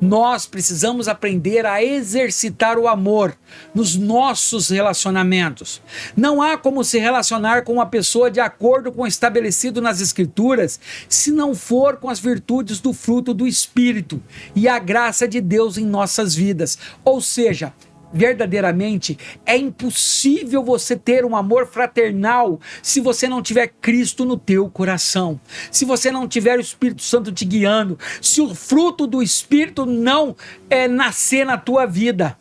Nós precisamos aprender a exercitar o amor nos nossos relacionamentos. Não há como se relacionar com uma pessoa de acordo com o estabelecido nas Escrituras, se não for com as virtudes do fruto do Espírito e a graça de Deus em nossas vidas. Ou seja, verdadeiramente é impossível você ter um amor fraternal se você não tiver Cristo no teu coração, se você não tiver o Espírito Santo te guiando, se o fruto do Espírito não nascer na tua vida.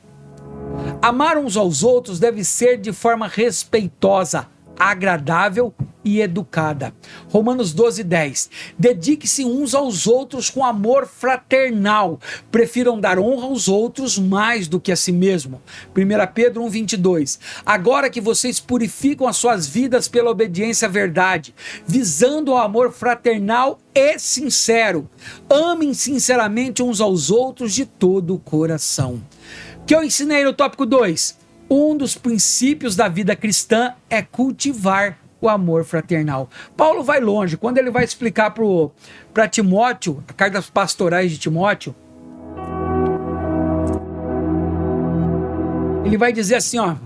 Amar uns aos outros deve ser de forma respeitosa, agradável e educada. Romanos 12:10. Dedique-se uns aos outros com amor fraternal. Prefiram dar honra aos outros mais do que a si mesmo. 1 Pedro 1:22. Agora que vocês purificam as suas vidas pela obediência à verdade, visando o amor fraternal e sincero, amem sinceramente uns aos outros de todo o coração. O que eu ensinei no tópico 2? Um dos princípios da vida cristã é cultivar o amor fraternal. Paulo vai longe, quando ele vai explicar para Timóteo, a cartas pastorais de Timóteo, ele vai dizer assim, ó: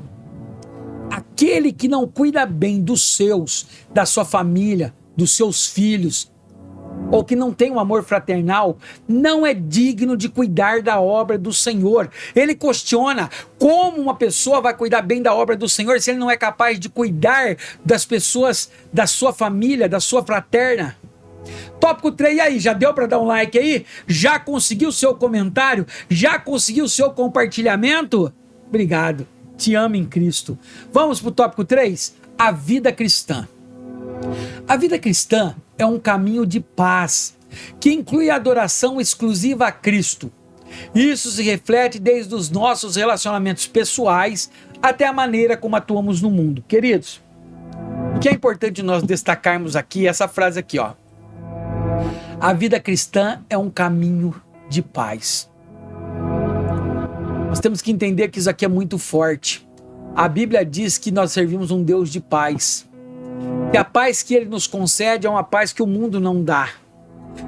aquele que não cuida bem dos seus, da sua família, dos seus filhos, ou que não tem um amor fraternal, não é digno de cuidar da obra do Senhor. Ele questiona como uma pessoa vai cuidar bem da obra do Senhor se ele não é capaz de cuidar das pessoas da sua família, da sua fraterna. Tópico 3, e aí, já deu para dar um like aí? Já conseguiu o seu comentário? Já conseguiu o seu compartilhamento? Obrigado, te amo em Cristo. Vamos para o tópico 3, a vida cristã. A vida cristã é um caminho de paz, que inclui a adoração exclusiva a Cristo. Isso se reflete desde os nossos relacionamentos pessoais até a maneira como atuamos no mundo. Queridos, o que é importante nós destacarmos aqui é essa frase aqui, ó. A vida cristã é um caminho de paz. Nós temos que entender que isso aqui é muito forte. A Bíblia diz que nós servimos um Deus de paz. E a paz que ele nos concede é uma paz que o mundo não dá.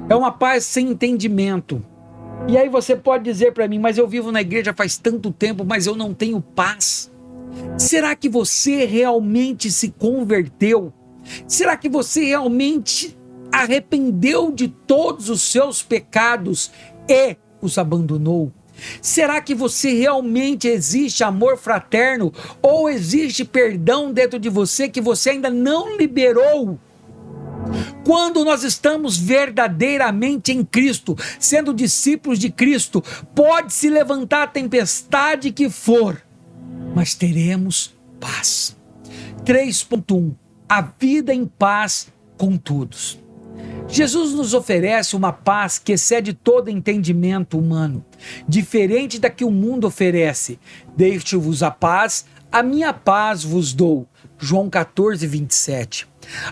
É uma paz sem entendimento. E aí você pode dizer para mim, mas eu vivo na igreja faz tanto tempo, mas eu não tenho paz. Será que você realmente se converteu? Será que você realmente arrependeu de todos os seus pecados e os abandonou? Será que você realmente existe amor fraterno ou existe perdão dentro de você que você ainda não liberou? Quando nós estamos verdadeiramente em Cristo, sendo discípulos de Cristo, pode se levantar a tempestade que for, mas teremos paz. 3.1. A vida em paz com todos. Jesus nos oferece uma paz que excede todo entendimento humano, diferente da que o mundo oferece. Deixo-vos a paz, a minha paz vos dou. João 14:27.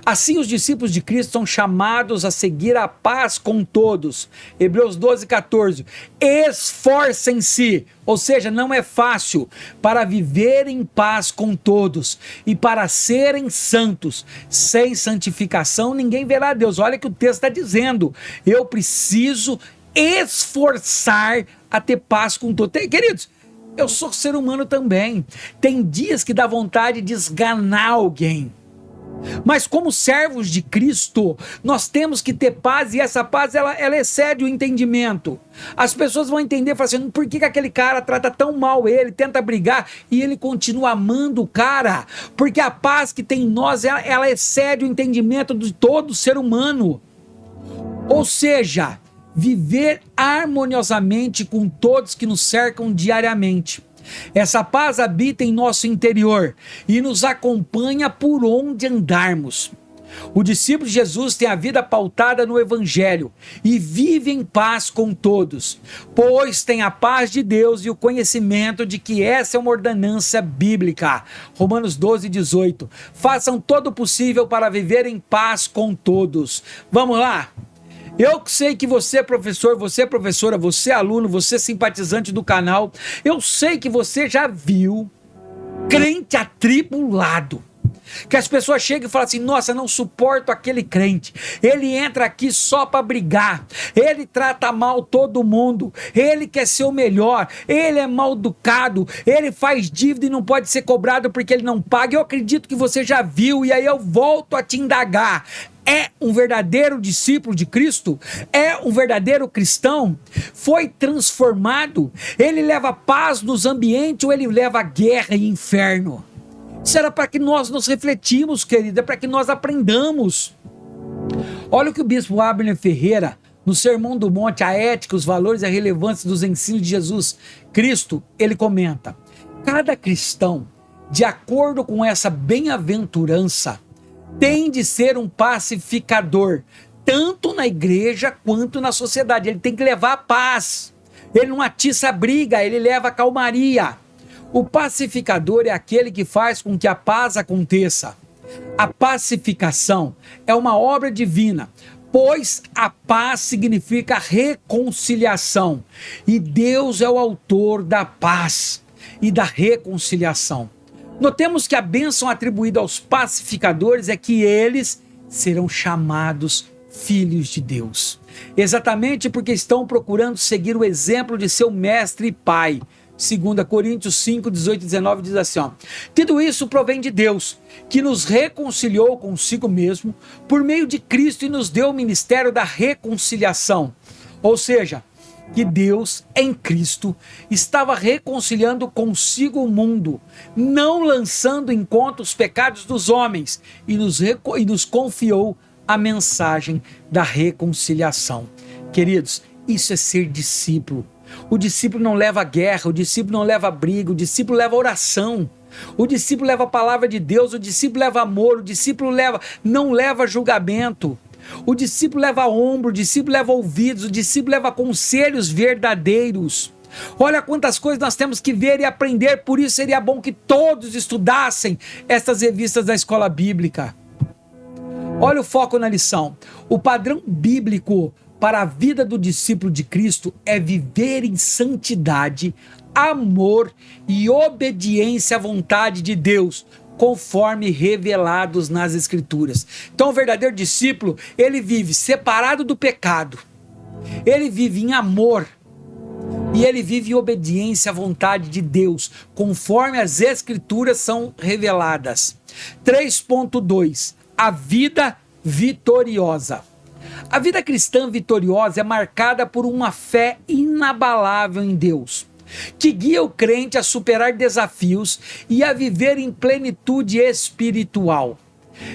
Assim os discípulos de Cristo são chamados a seguir a paz com todos. Hebreus 12:14. Esforcem-se, ou seja, não é fácil, para viver em paz com todos e para serem santos. Sem santificação ninguém verá a Deus. Olha o que o texto está dizendo. Eu preciso esforçar a ter paz com todos. Queridos, eu sou ser humano também. Tem dias que dá vontade de esganar alguém. Mas como servos de Cristo, nós temos que ter paz, e essa paz ela excede o entendimento. As pessoas vão entender e falar assim, por que aquele cara trata tão mal ele, tenta brigar e ele continua amando o cara? Porque a paz que tem em nós, ela excede o entendimento de todo ser humano. Ou seja, viver harmoniosamente com todos que nos cercam diariamente. Essa paz habita em nosso interior e nos acompanha por onde andarmos. O discípulo de Jesus tem a vida pautada no Evangelho e vive em paz com todos, pois tem a paz de Deus e o conhecimento de que essa é uma ordenança bíblica. Romanos 12:18. Façam todo o possível para viver em paz com todos. Vamos lá? Eu sei que você é professor, você é professora, você é aluno, você é simpatizante do canal. Eu sei que você já viu crente atribulado. Que as pessoas chegam e falam assim: nossa, não suporto aquele crente, ele entra aqui só para brigar, ele trata mal todo mundo, ele quer ser o melhor, ele é mal educado, ele faz dívida e não pode ser cobrado porque ele não paga. Eu acredito que você já viu, e aí eu volto a te indagar: é um verdadeiro discípulo de Cristo? É um verdadeiro cristão? Foi transformado? Ele leva paz nos ambientes ou ele leva guerra e inferno? Isso era para que nós nos refletimos, querido, é para que nós aprendamos. Olha o que o bispo Abner Ferreira, no Sermão do Monte, a ética, os valores e a relevância dos ensinos de Jesus Cristo, ele comenta: cada cristão, de acordo com essa bem-aventurança, tem de ser um pacificador, tanto na igreja quanto na sociedade. Ele tem que levar a paz, ele não atiça a briga, ele leva a calmaria. O pacificador é aquele que faz com que a paz aconteça. A pacificação é uma obra divina, pois a paz significa reconciliação, e Deus é o autor da paz e da reconciliação. Notemos que a bênção atribuída aos pacificadores é que eles serão chamados filhos de Deus, exatamente porque estão procurando seguir o exemplo de seu mestre e pai. 2 Coríntios 5, 18 e 19 diz assim: tudo isso provém de Deus, que nos reconciliou consigo mesmo por meio de Cristo e nos deu o ministério da reconciliação. Ou seja, que Deus em Cristo estava reconciliando consigo o mundo, não lançando em conta os pecados dos homens, e nos confiou a mensagem da reconciliação. Queridos, isso é ser discípulo. O discípulo não leva guerra, o discípulo não leva briga, o discípulo leva oração, o discípulo leva a palavra de Deus, o discípulo leva amor, o discípulo não leva julgamento, o discípulo leva ombro, o discípulo leva ouvidos, o discípulo leva conselhos verdadeiros. Olha quantas coisas nós temos que ver e aprender, por isso seria bom que todos estudassem estas revistas da escola bíblica. Olha o foco na lição. O padrão bíblico para a vida do discípulo de Cristo é viver em santidade, amor e obediência à vontade de Deus, conforme revelados nas Escrituras. Então, o verdadeiro discípulo, ele vive separado do pecado, ele vive em amor e ele vive em obediência à vontade de Deus, conforme as Escrituras são reveladas. 3.2. A vida vitoriosa. A vida cristã vitoriosa é marcada por uma fé inabalável em Deus, que guia o crente a superar desafios e a viver em plenitude espiritual.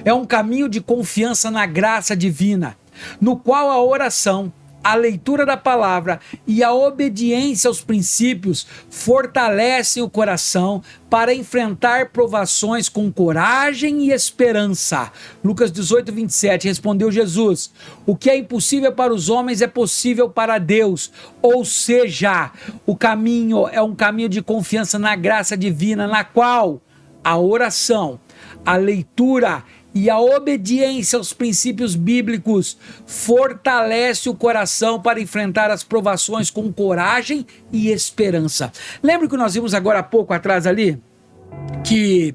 É um caminho de confiança na graça divina, no qual a oração, a leitura da palavra e a obediência aos princípios fortalecem o coração para enfrentar provações com coragem e esperança. Lucas 18, 27, respondeu Jesus: o que é impossível para os homens é possível para Deus. Ou seja, o caminho é um caminho de confiança na graça divina, na qual a oração, a leitura e a obediência aos princípios bíblicos fortalece o coração para enfrentar as provações com coragem e esperança. Lembra que nós vimos agora há pouco atrás ali? Que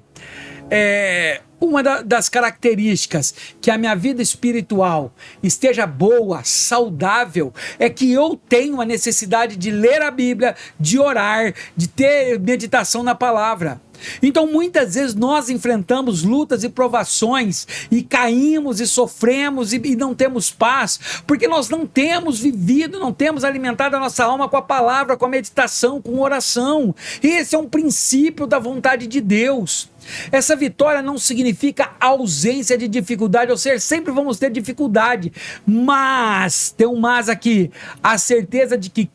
uma das características que a minha vida espiritual esteja boa, saudável, é que eu tenho a necessidade de ler a Bíblia, de orar, de ter meditação na palavra. Então muitas vezes nós enfrentamos lutas e provações e caímos e sofremos e não temos paz, porque nós não temos vivido, não temos alimentado a nossa alma com a palavra, com a meditação, com oração. Esse é um princípio da vontade de Deus. Essa vitória não significa ausência de dificuldade, ou seja, sempre vamos ter dificuldade, mas, tem um mas aqui, a certeza de que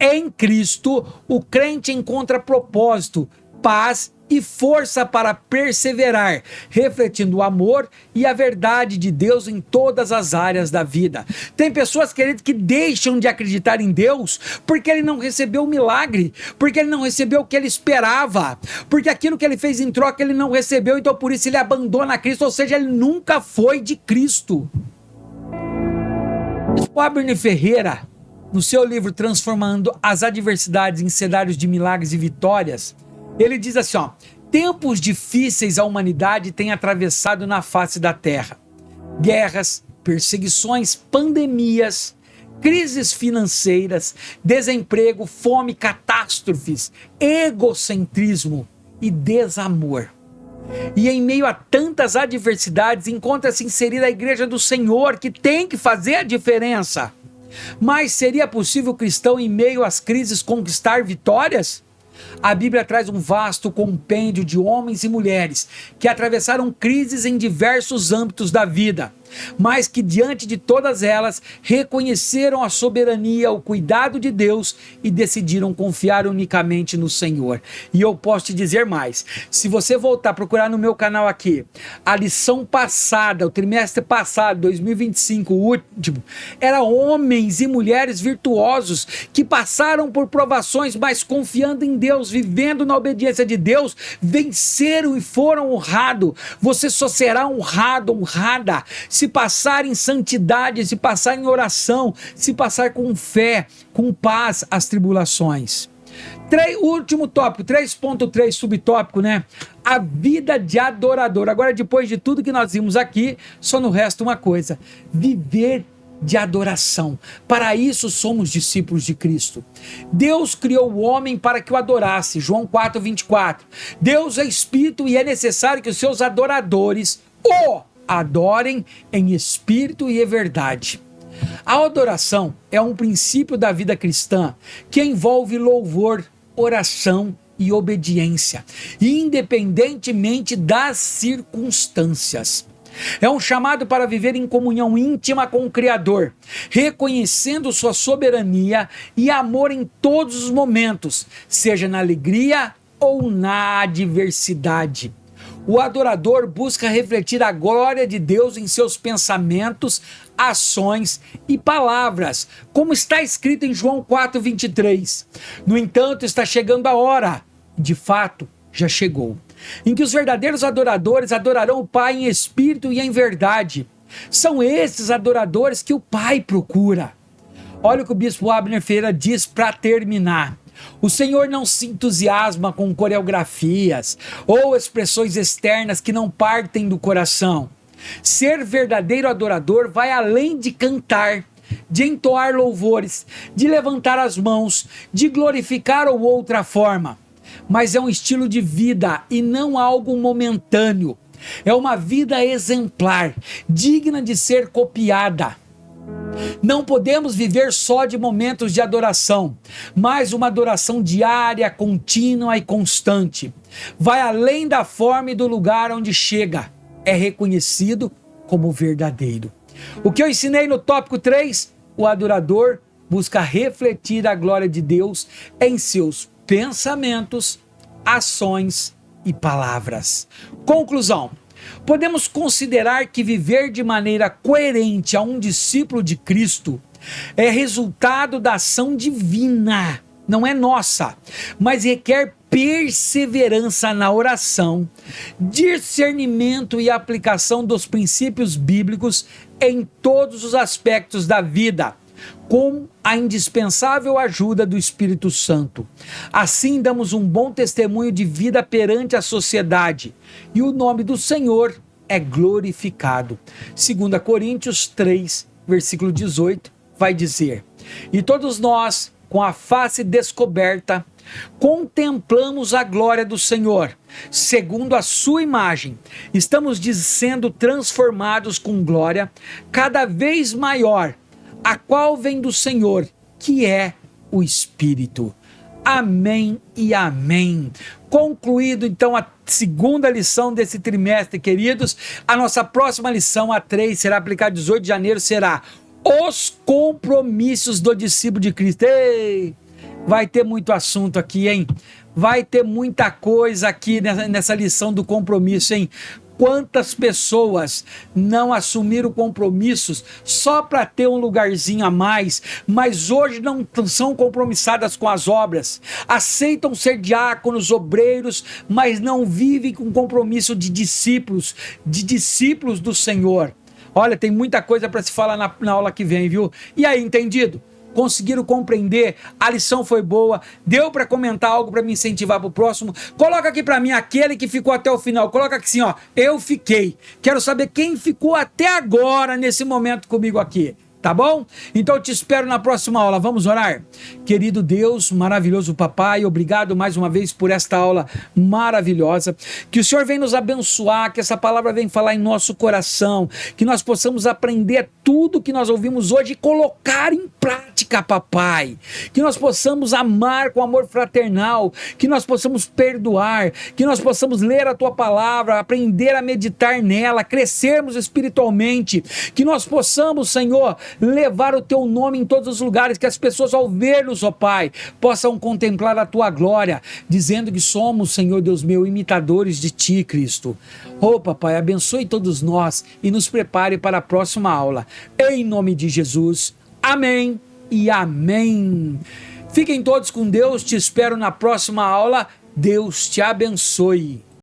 em Cristo o crente encontra propósito, paz e força para perseverar, refletindo o amor e a verdade de Deus em todas as áreas da vida. Tem pessoas, queridos, que deixam de acreditar em Deus porque ele não recebeu o milagre, porque ele não recebeu o que ele esperava, porque aquilo que ele fez em troca ele não recebeu, então por isso ele abandona Cristo, ou seja, ele nunca foi de Cristo. O Abner Ferreira, no seu livro Transformando as Adversidades em Cenários de Milagres e Vitórias, ele diz assim, ó: tempos difíceis a humanidade tem atravessado na face da terra. Guerras, perseguições, pandemias, crises financeiras, desemprego, fome, catástrofes, egocentrismo e desamor. E em meio a tantas adversidades encontra-se inserida a Igreja do Senhor, que tem que fazer a diferença. Mas seria possível o cristão, em meio às crises, conquistar vitórias? A Bíblia traz um vasto compêndio de homens e mulheres que atravessaram crises em diversos âmbitos da vida, mas que diante de todas elas reconheceram a soberania, o cuidado de Deus e decidiram confiar unicamente no Senhor. E eu posso te dizer mais, se você voltar a procurar no meu canal aqui, a lição passada, o trimestre passado, 2025, o último, era homens e mulheres virtuosos que passaram por provações, mas confiando em Deus, vivendo na obediência de Deus, venceram e foram honrados. Você só será honrado, honrada, se passar em santidade, se passar em oração, se passar com fé, com paz as tribulações. Último tópico, 3.3, subtópico, né? A vida de adorador. Agora, depois de tudo que nós vimos aqui, só nos resta uma coisa: viver de adoração. Para isso somos discípulos de Cristo. Deus criou o homem para que o adorasse. João 4:24. Deus é espírito e é necessário que os seus adoradores o adorem em espírito e em verdade. A adoração é um princípio da vida cristã que envolve louvor, oração e obediência, independentemente das circunstâncias. É um chamado para viver em comunhão íntima com o Criador, reconhecendo sua soberania e amor em todos os momentos, seja na alegria ou na adversidade. O adorador busca refletir a glória de Deus em seus pensamentos, ações e palavras, como está escrito em João 4:23. No entanto, está chegando a hora, de fato, já chegou, em que os verdadeiros adoradores adorarão o Pai em espírito e em verdade. São esses adoradores que o Pai procura. Olha o que o bispo Abner Ferreira diz para terminar. O Senhor não se entusiasma com coreografias ou expressões externas que não partem do coração. Ser verdadeiro adorador vai além de cantar, de entoar louvores, de levantar as mãos, de glorificar ou outra forma. Mas é um estilo de vida e não algo momentâneo. É uma vida exemplar, digna de ser copiada. Não podemos viver só de momentos de adoração, mas uma adoração diária, contínua e constante. Vai além da forma e do lugar onde chega. É reconhecido como verdadeiro. O que eu ensinei no tópico 3? O adorador busca refletir a glória de Deus em seus pensamentos, ações e palavras. Conclusão. Podemos considerar que viver de maneira coerente a um discípulo de Cristo é resultado da ação divina, não é nossa, mas requer perseverança na oração, discernimento e aplicação dos princípios bíblicos em todos os aspectos da vida, com a indispensável ajuda do Espírito Santo. Assim damos um bom testemunho de vida perante a sociedade e o nome do Senhor é glorificado. 2 Coríntios 3, versículo 18, vai dizer: e todos nós, com a face descoberta, contemplamos a glória do Senhor, segundo a sua imagem. Estamos sendo transformados com glória cada vez maior, a qual vem do Senhor, que é o Espírito. Amém e amém. Concluído então a segunda lição desse trimestre, queridos, a nossa próxima lição, a 3, será aplicada 18 de janeiro, será os compromissos do discípulo de Cristo. Ei, vai ter muito assunto aqui, hein? Vai ter muita coisa aqui nessa lição do compromisso, hein? Quantas pessoas não assumiram compromissos só para ter um lugarzinho a mais, mas hoje não são compromissadas com as obras, aceitam ser diáconos, obreiros, mas não vivem com compromisso de discípulos do Senhor. Olha, tem muita coisa para se falar na aula que vem, viu? E aí, entendido? Conseguiram compreender? A lição foi boa? Deu para comentar algo para me incentivar para o próximo? Coloca aqui para mim aquele que ficou até o final. Coloca aqui assim, ó, eu fiquei. Quero saber quem ficou até agora nesse momento comigo aqui. Tá bom? Então eu te espero na próxima aula. Vamos orar? Querido Deus, maravilhoso Papai, obrigado mais uma vez por esta aula maravilhosa. Que o Senhor venha nos abençoar, que essa palavra venha falar em nosso coração, que nós possamos aprender tudo que nós ouvimos hoje e colocar em prática, Papai. Que nós possamos amar com amor fraternal, que nós possamos perdoar, que nós possamos ler a Tua palavra, aprender a meditar nela, crescermos espiritualmente, que nós possamos, Senhor, levar o Teu nome em todos os lugares, que as pessoas ao ver-nos, ó Pai, possam contemplar a Tua glória, dizendo que somos, Senhor Deus meu, imitadores de Ti, Cristo. Ô Papai, abençoe todos nós e nos prepare para a próxima aula. Em nome de Jesus, amém e amém. Fiquem todos com Deus, te espero na próxima aula. Deus te abençoe.